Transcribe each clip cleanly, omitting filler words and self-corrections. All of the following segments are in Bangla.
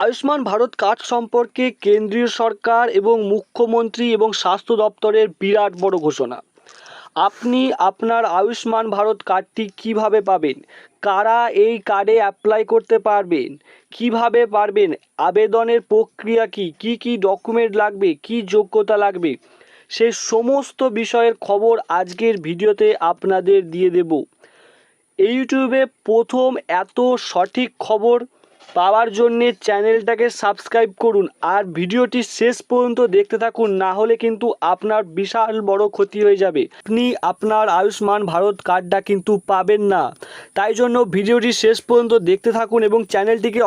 আয়ুষ্মান ভারত কার্ড সম্পর্কে কেন্দ্রীয় সরকার এবং মুখ্যমন্ত্রী এবং স্বাস্থ্য দপ্তরের বিরাট বড় ঘোষণা। আপনি আপনার আয়ুষ্মান ভারত কার্ডটি কিভাবে পাবেন, কারা এই কার্ডে অ্যাপ্লাই করতে পারবেন, কিভাবে পারবেন, আবেদনের প্রক্রিয়া কী কী ডকুমেন্ট লাগবে, কী যোগ্যতা লাগবে, সেই সমস্ত বিষয়ের খবর আজকের ভিডিওতে আপনাদের দিয়ে দেব। ইউটিউবে প্রথম এত সঠিক খবর পাওয়ার জন্যে চ্যানেলটাকে সাবস্ক্রাইব করুন আর ভিডিওটি শেষ পর্যন্ত দেখতে থাকুন, না হলে কিন্তু আপনার বিশাল বড় ক্ষতি হয়ে যাবে। আপনি আপনার আয়ুষ্মান ভারত কার্ডটা কিন্তু পাবেন না, তাই জন্য ভিডিওটি শেষ পর্যন্ত দেখতে থাকুন এবং চ্যানেলটিকে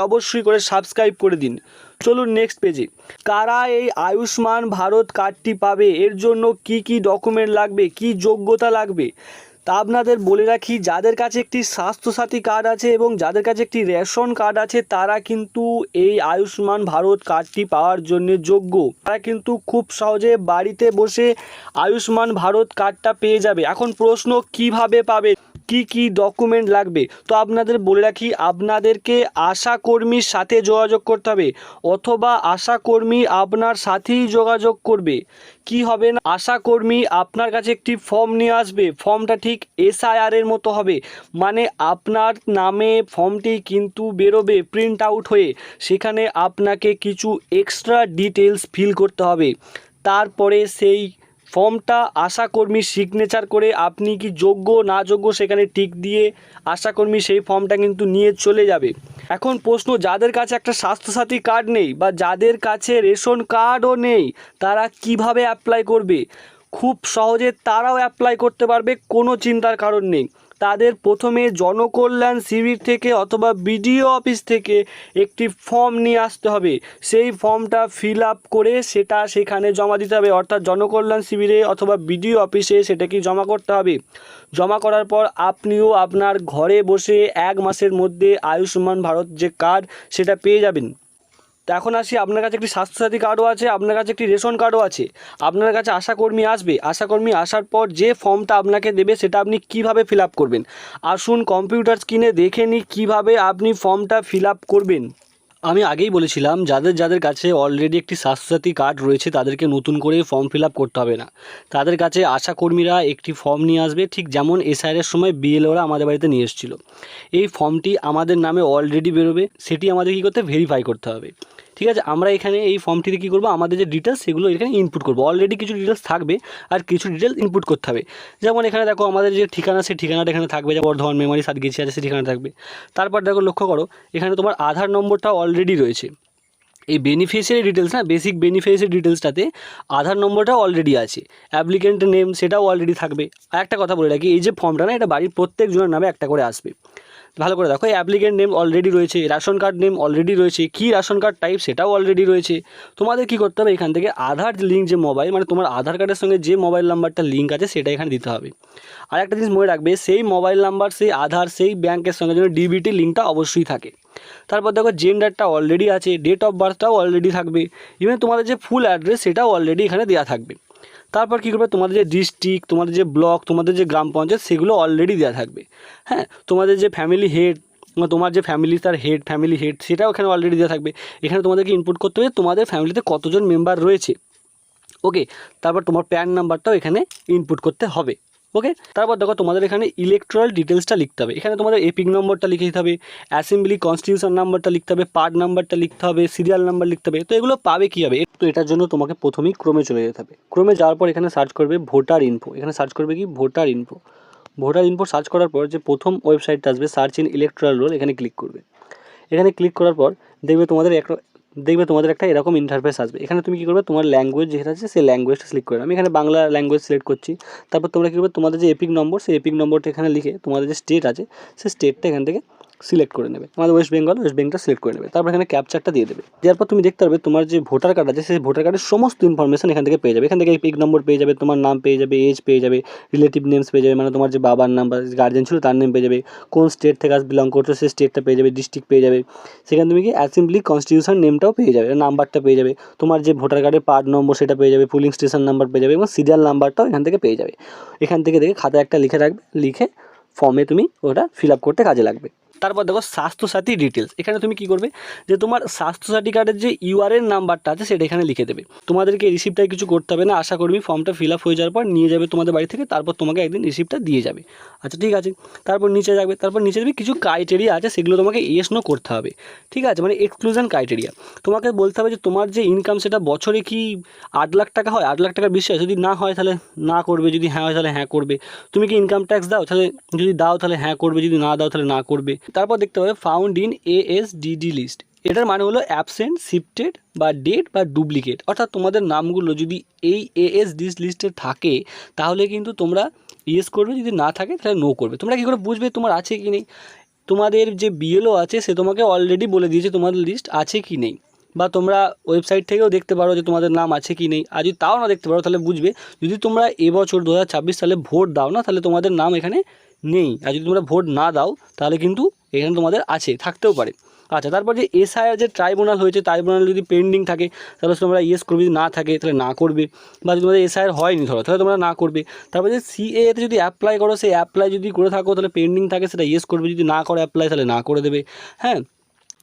অবশ্যই করে সাবস্ক্রাইব করে দিন। চলুন নেক্সট পেজে। কারা এই আয়ুষ্মান ভারত কার্ডটি পাবে, এর জন্য কি ডকুমেন্ট লাগবে, কি যোগ্যতা লাগবে তা আপনাদের বলে রাখি। যাদের কাছে একটি স্বাস্থ্যসাথী কার্ড আছে এবং যাদের কাছে একটি রেশন কার্ড আছে তারা কিন্তু এই আয়ুষ্মান ভারত কার্ডটি পাওয়ার জন্য যোগ্য। তারা কিন্তু খুব সহজে বাড়িতে বসে আয়ুষ্মান ভারত কার্ডটা পেয়ে যাবে। এখন প্রশ্ন, কিভাবে পাবে, কি ডকুমেন্ট লাগবে, তো আপনাদের বলে রাখি, আপনাদেরকে আশাকর্মীর সাথে যোগাযোগ করতে হবে অথবা আশাকর্মী আপনার সাথেই যোগাযোগ করবে। কি হবে না, আশাকর্মী আপনার কাছে একটি ফর্ম নিয়ে আসবে। ফর্মটা ঠিক SIR এর মতো হবে, মানে আপনার নামে ফর্মটি কিন্তু বেরোবে প্রিন্ট আউট হয়ে। সেখানে আপনাকে কিছু এক্সট্রা ডিটেলস ফিল করতে হবে। তারপরে সেই ফর্মটা আশাকর্মী সিগনেচার করে আপনি কি যোগ্য না যোগ্য সেখানে টিক দিয়ে আশাকর্মী সেই ফর্মটা কিন্তু নিয়ে চলে যাবে। এখন প্রশ্ন, যাদের কাছে একটা স্বাস্থ্যসাথী কার্ড নেই বা যাদের কাছে রেশন কার্ডও নেই তারা কিভাবে অ্যাপ্লাই করবে? খুব সহজে তারাও অ্যাপ্লাই করতে পারবে, কোনো চিন্তার কারণ নেই। তাদের প্রথমে জনকল্যাণ শিবির থেকে অথবা BDO অফিস থেকে একটি ফর্ম নিয়ে আসতে হবে। সেই ফর্মটা ফিল আপ করে সেটা সেখানে জমা দিতে হবে, অর্থাৎ জনকল্যাণ শিবিরে অথবা BDO অফিসে সেটাকে জমা করতে হবে। জমা করার পর আপনিও আপনার ঘরে বসে 1 মাসের মধ্যে আয়ুষ্মান ভারত যে কার্ড সেটা পেয়ে যাবেন। তো এখন আসি, আপনার কাছে একটি স্বাস্থ্যসাথী কার্ডও আছে, আপনার কাছে একটি রেশন কার্ডও আছে, আপনার কাছে আশাকর্মী আসবে। আশাকর্মী আসার পর যে ফর্মটা আপনাকে দেবে সেটা আপনি কিভাবে ফিল আপ করবেন, আসুন কম্পিউটার স্ক্রিনে দেখে নিই কীভাবে আপনি ফর্মটা ফিল আপ করবেন। আমি আগেই বলেছিলাম, যাদের কাছে অলরেডি একটি স্বাস্থ্যসাথী কার্ড রয়েছে তাদেরকে নতুন করে ফর্ম ফিল আপ করতে হবে না। তাদের কাছে আশাকর্মীরা একটি ফর্ম নিয়ে আসবে, ঠিক যেমন SIR এর সময় BLOরা আমাদের বাড়িতে নিয়ে এসেছিলো। এই ফর্মটি আমাদের নামে অলরেডি বেরোবে, সেটি আমাদের কী করতে, ভেরিফাই করতে হবে। ঠিক আছে, আমরা এখানে এই ফর্মটিতে কী করবো, আমাদের যে ডিটেলস সেগুলো এখানে ইনপুট করবো। অলরেডি কিছু ডিটেলস থাকবে আর কিছু ডিটেলস ইনপুট করতে হবে। যেমন এখানে দেখো আমাদের যে ঠিকানা, সেই ঠিকানাটা এখানে থাকবে, যে বর্ধমান মেমারি সাতগেছি আছে সেই ঠিকানা থাকবে। তারপর দেখো লক্ষ্য করো, এখানে তোমার আধার নম্বরটা অলরেডি রয়েছে। এই বেনিফিশিয়ারি ডিটেলস না, বেসিক বেনিফিশিয়ারি ডিটেলসটাতে আধার নম্বরটা অলরেডি আছে। অ্যাপ্লিকেন্ট নেম সেটাও অলরেডি থাকবে। আর একটা কথা বলে রাখি, এই যে ফর্মটা না, এটা বাড়ির প্রত্যেকজনের নামে একটা করে আসবে। ভালো করে দেখো, অ্যাপ্লিকেন্ট নেম অলরেডি রয়েছে, রেশন কার্ড নেম অলরেডি রয়েছে, কী রেশন কার্ড টাইপ সেটাও অলরেডি রয়েছে। তোমাদের কী করতে হবে, এখান থেকে আধার লিঙ্ক যে মোবাইল, মানে তোমার আধার কার্ডের সঙ্গে যে মোবাইল নাম্বারটা লিঙ্ক আছে সেটা এখানে দিতে হবে। আর একটা জিনিস মনে রাখবে, সেই মোবাইল নাম্বার, সেই আধার, সেই ব্যাংকের সঙ্গে যেন DBT লিঙ্কটা অবশ্যই থাকে। তারপর দেখো জেন্ডারটা অলরেডি আছে, ডেট অফ বার্থটাও অলরেডি থাকবে, ইভেন তোমাদের যে ফুল অ্যাড্রেস সেটাও অলরেডি এখানে দেওয়া থাকবে। তারপর কী করবে, তোমাদের যে ডিস্ট্রিক্ট, তোমাদের যে ব্লক, তোমাদের যে গ্রাম পঞ্চায়েত সেগুলো অলরেডি দেওয়া থাকবে। হ্যাঁ, তোমাদের যে ফ্যামিলি হেড, তোমার যে ফ্যামিলি তার হেড, ফ্যামিলি হেড সেটাও এখানে অলরেডি দেওয়া থাকবে। এখানে তোমাদেরকে ইনপুট করতে হবে তোমাদের ফ্যামিলিতে কতজন মেম্বার রয়েছে। ওকে, তারপর তোমার প্যান নাম্বারটাও এখানে ইনপুট করতে হবে। ওকে, তারপর দেখো তোমাদের এখানে ইলেকট্রাল ডিটেলসটা লিখতে হবে। এখানে তোমাদের এপিক নম্বরটা লিখে দিতে হবে, অ্যাসেম্বলি কনস্টিটিউশন নাম্বারটা লিখতে হবে, পার্ট নাম্বারটা লিখতে হবে, সিরিয়াল নাম্বার লিখতে হবে। তো এগুলো পাবে কীভাবে, তো এটার জন্য তোমাকে প্রথমেই ক্রোমে চলে যেতে হবে। ক্রোমে যাওয়ার পর এখানে সার্চ করবে ভোটার ইনফো। এখানে সার্চ করবে কি, voter info. Voter info search করার পর যে প্রথম ওয়েবসাইটটা আসবে, সার্চ ইন ইলেকট্রাল রোল, এখানে ক্লিক করবে। এখানে ক্লিক করার পর দেখবে তোমাদের একটা এরকম ইন্টারফেস আসবে। এখানে তুমি কী করবে, তোমার ল্যাঙ্গুয়েজ যেটা আছে সেই ল্যাঙ্গুয়েজটা সিলেক্ট করবে। আমি এখানে বাংলা ল্যাঙ্গুয়েজ সিলেক্ট করছি। তারপর তোমরা কী করবে, তোমাদের যে এপিক নম্বর, সেই এপিক নম্বরটা এখানে লিখে তোমাদের যে স্টেট আছে সেই স্টেটটা এখান থেকে সিলেক্ট করে নেবে। আমাদের ওয়েস্ট বেঙ্গলটা সিলেক্ট করে নেবে। তারপর এখানে ক্যাপচারটা দিয়ে দেবে। দেওয়ার পর তুমি দেখতে পারবে তোমার যে ভোটার কার্ড আছে সেই ভোটার কার্ডের সমস্ত ইনফরমেশন এখান থেকে পেয়ে যাবে। এখান থেকে এপিক নম্বর পেয়ে যাবে, তোমার নাম পেয়ে যাবে, এজ পেয়ে যাবে, রিলেটিভ নেমস পেয়ে যাবে, মানে তোমার যে বাবার নাম বা গার্জেন ছিল তার নেম পেয়ে যাবে, কোন স্টেট থেকে বিলং করছো সেই স্টেটটা পেয়ে যাবে, ডিস্ট্রিক্ট পেয়ে যাবে। সেখানে তুমি কি অ্যাসেম্বলি কনস্টিটিউশন নেমটাও পেয়ে যাবে, নাম্বারটা পেয়ে যাবে, তোমার যে ভোটার কার্ডের পার্ট নম্বর সেটা পেয়ে যাবে, পুলিং স্টেশন নাম্বার পেয়ে যাবে এবং সিরিয়াল নাম্বারটাও এখান থেকে পেয়ে যাবে। এখান থেকে দেখে খাতায় একটা লিখে রাখবে, লিখে ফর্মে তুমি ওটা ফিল আপ করতে কাজে লাগবে। তারপর দেখো স্বাস্থ্যসাথী ডিটেলস, এখানে তুমি কি করবে যে তোমার স্বাস্থ্যসাথী কার্ডের যে ইউআরএন নাম্বারটা আছে সেটা এখানে লিখে দেবে। তোমাদেরকে রিসিপ্টটাই কিছু করতে হবে না, আশাকর্মী ফর্মটা ফিল আপ হয়ে যাওয়ার পর নিয়ে যাবে তোমাদের বাড়ি থেকে, তারপর তোমাকে একদিন রিসিপ্টটা দিয়ে যাবে। আচ্ছা ঠিক আছে, তারপর নিচে যাবে, তারপর নিচে দেবে কিছু ক্রাইটেরিয়া আছে সেগুলো তোমাকে ইয়েস নো করতে হবে, ঠিক আছে, মানে এক্সক্লুশন ক্রাইটেরিয়া। তোমাকে বলতে হবে যে তোমার যে ইনকাম সেটা বছরে কি 8 লাখ টাকা হয়, 8 লাখ টাকার বেশি হয়, যদি না হয় তাহলে না করবে, যদি হ্যাঁ হয় তাহলে হ্যাঁ করবে। তুমি কি ইনকাম ট্যাক্স দাও, তাহলে যদি দাও তাহলে হ্যাঁ করবে, যদি না দাও তাহলে না করবে। তারপর দেখতে হবে ফাউন্ড ইন ASDD লিস্ট, এটার মানে হলো অ্যাবসেন্ট, শিফটেড বা ডেট বা ডুপ্লিকেট, অর্থাৎ তোমাদের নামগুলো যদি এই ASD লিস্টে থাকে তাহলে কিন্তু তোমরা ইয়েস করবে, যদি না থাকে তাহলে নো করবে। তোমরা কী করে বুঝবে তোমার আছে কি নেই? তোমাদের যে BLO আছে সে তোমাকে অলরেডি বলে দিয়েছে তোমাদের লিস্ট আছে কি নেই, বা তোমরা ওয়েবসাইট থেকেও দেখতে পারো যে তোমাদের নাম আছে কি নেই। আর যদি তাও না দেখতে পারো তাহলে বুঝবে যদি তোমরা এবছর 2026 সালে ভোট দাও না তাহলে তোমাদের নাম এখানে নেই, আর যদি তোমরা ভোট না দাও তাহলে কিন্তু এখানে তোমাদের আছে, থাকতেও পারে। আচ্ছা, তারপর যে SIR যে ট্রাইব্যুনাল হয়েছে, ট্রাইব্যুনাল যদি পেন্ডিং থাকে তাহলে তোমরা ইয়েস করবে, যদি না থাকে তাহলে না করবে, বা যদি তোমাদের SIR হয়নি ধরো তাহলে তোমরা না করবে। তারপর যে CAA তে যদি অ্যাপ্লাই করো, সেই অ্যাপ্লাই যদি করে থাকো তাহলে পেন্ডিং থাকে সেটা ইয়েস করবে, যদি না করো অ্যাপ্লাই তাহলে না করে দেবে। হ্যাঁ,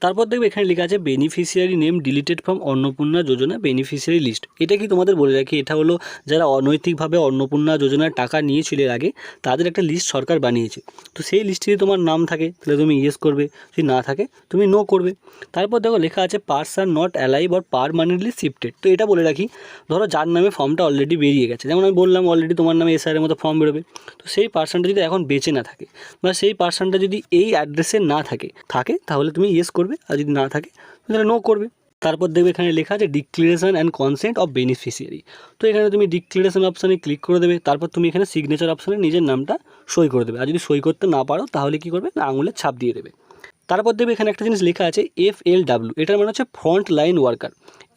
তারপর দেখবে এখানে লেখা আছে beneficiary name deleted from Annapurna Yojana beneficiary list. এটা কি তোমাদের বলে রাখি, এটা হলো যারা অনৈতিকভাবে অন্নপূর্ণা যোজনার টাকা নিয়েছিল এর আগে তাদের একটা লিস্ট সরকার বানিয়েছে। তো সেই লিস্টে যদি তোমার নাম থাকে তাহলে তুমি ইয়েস করবে, যদি না থাকে তুমি নো করবে। তারপর দেখো লেখা আছে person not alive or permanently shifted. তো এটা বলে রাখি, ধরো যার নামে ফর্মটা অলরেডি বেরিয়ে গেছে, যেমন আমি বললাম অলরেডি তোমার নামে SIR এর মতো ফর্ম বেরোবে, তো সেই পার্সনটা যদি এখন বেঁচে না থাকে বা সেই পার্সনটা যদি এই অ্যাড্রেসে না থাকে তাহলে তুমি ইয়েস করবে, আর যদি না থাকে তাহলে নো করবে। তারপর দেখবে এখানে লেখা আছে declaration and consent of beneficiary. তো এখানে তুমি ডিক্লারেশন অপশানে ক্লিক করে দেবে, তারপর তুমি এখানে সিগনেচার অপশানে নিজের নামটা সই করে দেবে, আর যদি সই করতে না পারো তাহলে কী করবে না, আঙুলের ছাপ দিয়ে দেবে। তারপর দেখবে এখানে একটা জিনিস লেখা আছে FLW, এটার মানে হচ্ছে ফ্রন্ট লাইন ওয়ার্কার।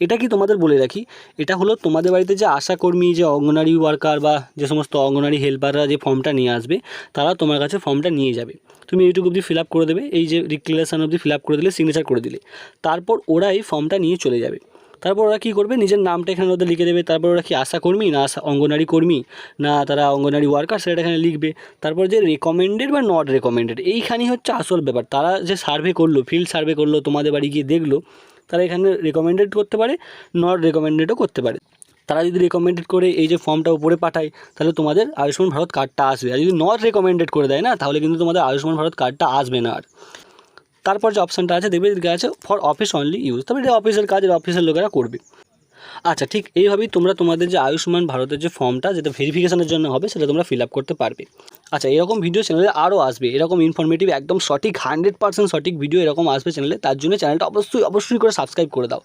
এটা কি তোমাদের বলে রাখি, এটা হলো তোমাদের বাড়িতে যে আশাকর্মী, যে অঙ্গনারী ওয়ার্কার বা যে সমস্ত অঙ্গনারী হেল্পাররা যে ফর্মটা নিয়ে আসবে তারা তোমার কাছে ফর্মটা নিয়ে যাবে। তুমি এইটুকু অবধি ফিল আপ করে দেবে, এই যে ডিক্লারেশন অবধি ফিল আপ করে দিলে, সিগনেচার করে দিলে, তারপর ওরা এই ফর্মটা নিয়ে চলে যাবে। তারপর ওরা কী করবে, নিজের নামটা এখানে ওদের লিখে দেবে, তারপর ওরা কি আশাকর্মী না অঙ্গনারী কর্মী না তারা অঙ্গনারী ওয়ার্কার সেটা এখানে লিখবে। তারপর যে রেকমেন্ডেড বা নট রেকমেন্ডেড, এইখানেই হচ্ছে আসল ব্যাপার। তারা যে সার্ভে করলো, ফিল্ড সার্ভে করলো, তোমাদের বাড়ি গিয়ে দেখলো, তারা এখানে রেকমেন্ডেড করতে পারে, নট রেকমেন্ডেডও করতে পারে। তারা যদি রেকমেন্ডেড করে এই যে ফর্মটা উপরে পাঠায় তাহলে তোমাদের আয়ুষ্মান ভারত কার্ডটা আসবে, আর যদি নট রেকমেন্ডেড করে দেয় না তাহলে কিন্তু তোমাদের আয়ুষ্মান ভারত কার্ডটা আসবে না। আর তারপর যে অপশানটা আছে দেখবে এদিকে আছে ফর অফিস অনলি ইউজ, তবে এটা অফিসের কাজ, অফিসের লোকেরা করবে। আচ্ছা, ঠিক এইভাবেই তোমরা তোমাদের যে আয়ুষ্মান ভারতের যে ফর্মটা যেটা ভেরিফিকেশনের জন্য হবে সেটা তোমরা ফিল আপ করতে পারবে। আচ্ছা, এরকম ভিডিও চ্যানেলে আরও আসবে, এরকম ইনফরমেটিভ একদম সঠিক 100% সঠিক ভিডিও এরকম আসবে চ্যানেলে, তার জন্য চ্যানেলটা অবশ্যই করে সাবস্ক্রাইব করে দাও।